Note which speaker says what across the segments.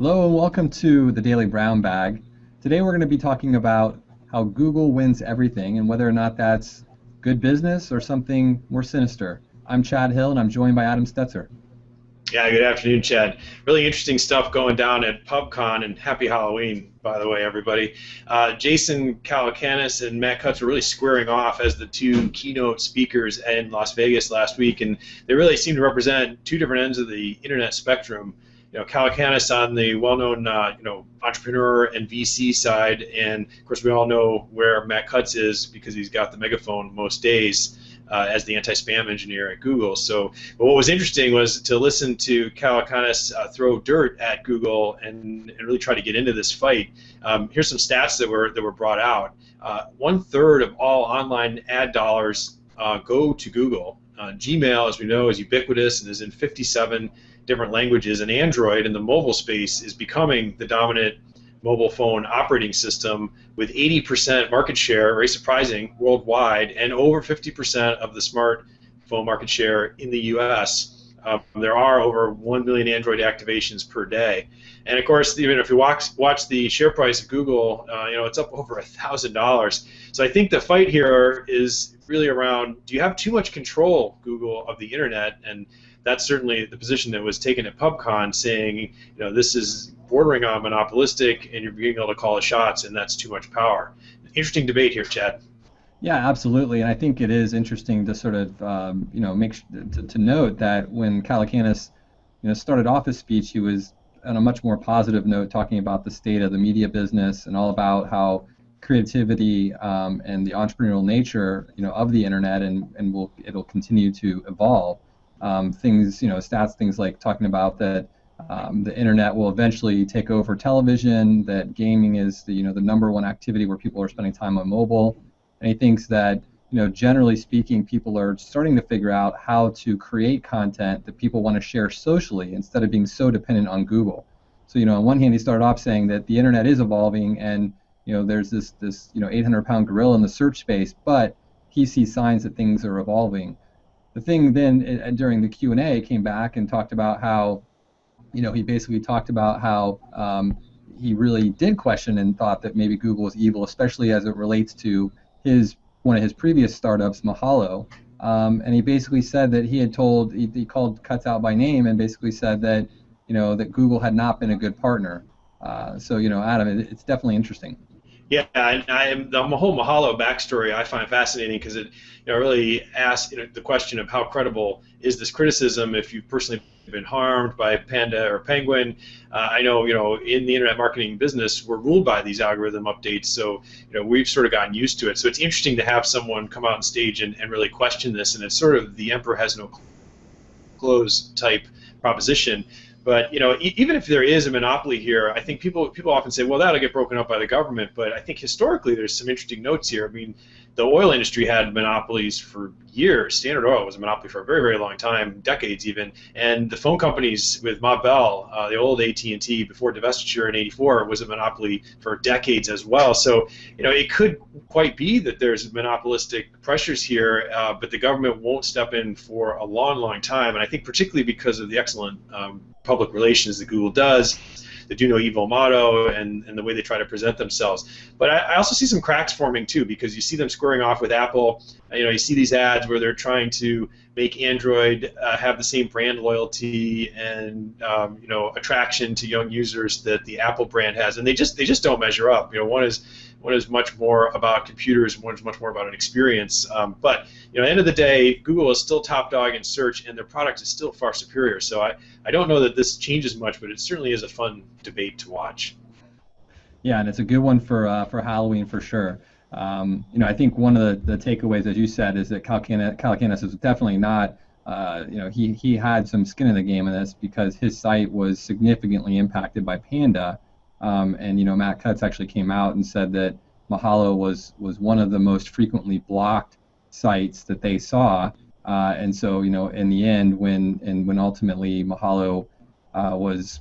Speaker 1: Hello and welcome to the Daily Brown Bag. Today we're going to be talking about how Google wins everything and whether or not that's good business or something more sinister. I'm Chad Hill and I'm joined by Adam Stetzer.
Speaker 2: Yeah, good afternoon, Chad. Really interesting stuff going down at PubCon, and happy Halloween, by the way, everybody. Jason Calacanis and Matt Cutts were really squaring off as the two keynote speakers in Las Vegas last week, and they really seem to represent two different ends of the internet spectrum. Calacanis on the well-known, entrepreneur and VC side, and of course we all know where Matt Cutts is because he's got the megaphone most days as the anti-spam engineer at Google. But what was interesting was to listen to Calacanis throw dirt at Google and really try to get into this fight. Here's some stats that were brought out. 1/3 of all online ad dollars go to Google. Gmail, as we know, is ubiquitous and is in 57 different languages, and Android in the mobile space is becoming the dominant mobile phone operating system with 80% market share, very surprising, worldwide, and over 50% of the smartphone market share in the US. There are over 1 million Android activations per day. And of course, even if you watch the share price of Google, it's up over $1,000. So I think the fight here is really around, do you have too much control, Google, of the internet? And that's certainly the position that was taken at PubCon, saying, this is bordering on monopolistic, and you're being able to call the shots, and that's too much power. Interesting debate here, Chad.
Speaker 1: Yeah, absolutely, and I think it is interesting to sort of to note that when Calacanis started off his speech, he was on a much more positive note, talking about the state of the media business and all about how creativity and the entrepreneurial nature of the internet and it'll continue to evolve. Stats, things like talking about that the internet will eventually take over television, that gaming is the number one activity where people are spending time on mobile, and he thinks that generally speaking, people are starting to figure out how to create content that people want to share socially instead of being so dependent on Google. So on one hand, he started off saying that the internet is evolving, and there's this 800-pound gorilla in the search space, but he sees signs that things are evolving. The thing then during the Q&A came back and talked about how he basically talked about how he really did question and thought that maybe Google is evil, especially as it relates to one of his previous startups, Mahalo. And he basically said that he called Cutts out by name and basically said that that Google had not been a good partner. So Adam, it's definitely interesting.
Speaker 2: Yeah, and the whole Mahalo backstory I find fascinating because it really asks the question of how credible is this criticism if you've personally been harmed by Panda or Penguin. I know in the internet marketing business we're ruled by these algorithm updates, so we've sort of gotten used to it. So it's interesting to have someone come out on stage and really question this, and it's sort of the emperor has no clothes type proposition. But even if there is a monopoly here, I think people often say, well, that'll get broken up by the government. But I think historically there's some interesting notes here. I mean, the oil industry had monopolies for years. Standard Oil was a monopoly for a very, very long time, decades even. And the phone companies with Ma Bell, the old AT&T before divestiture in '84, was a monopoly for decades as well. So it could quite be that there's monopolistic pressures here, but the government won't step in for a long, long time. And I think particularly because of the excellent public relations that Google does, the do no evil motto, and the way they try to present themselves. But I also see some cracks forming too, because you see them squaring off with Apple. You see these ads where they're trying to make Android have the same brand loyalty and attraction to young users that the Apple brand has, and they just don't measure up. One is much more about computers, and one is much more about an experience. But at the end of the day, Google is still top dog in search, and their product is still far superior. So I don't know that this changes much, but it certainly is a fun debate to watch.
Speaker 1: Yeah, and it's a good one for Halloween for sure. I think one of the takeaways, as you said, is that Calacanis is definitely not. He had some skin in the game in this because his site was significantly impacted by Panda. And Matt Cutts actually came out and said that Mahalo was one of the most frequently blocked sites that they saw. And so in the end, when ultimately Mahalo was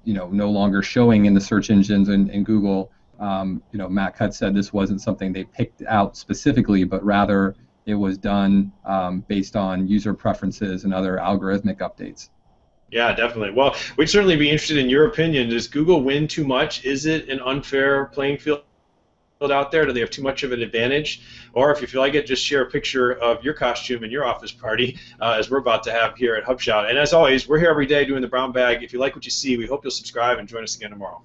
Speaker 1: no longer showing in the search engines and Google, Matt Cutts said this wasn't something they picked out specifically, but rather it was done based on user preferences and other algorithmic updates.
Speaker 2: Yeah, definitely. Well, we'd certainly be interested in your opinion. Does Google win too much? Is it an unfair playing field out there? Do they have too much of an advantage? Or if you feel like it, just share a picture of your costume and your office party, as we're about to have here at HubShot. And as always, we're here every day doing the brown bag. If you like what you see, we hope you'll subscribe and join us again tomorrow.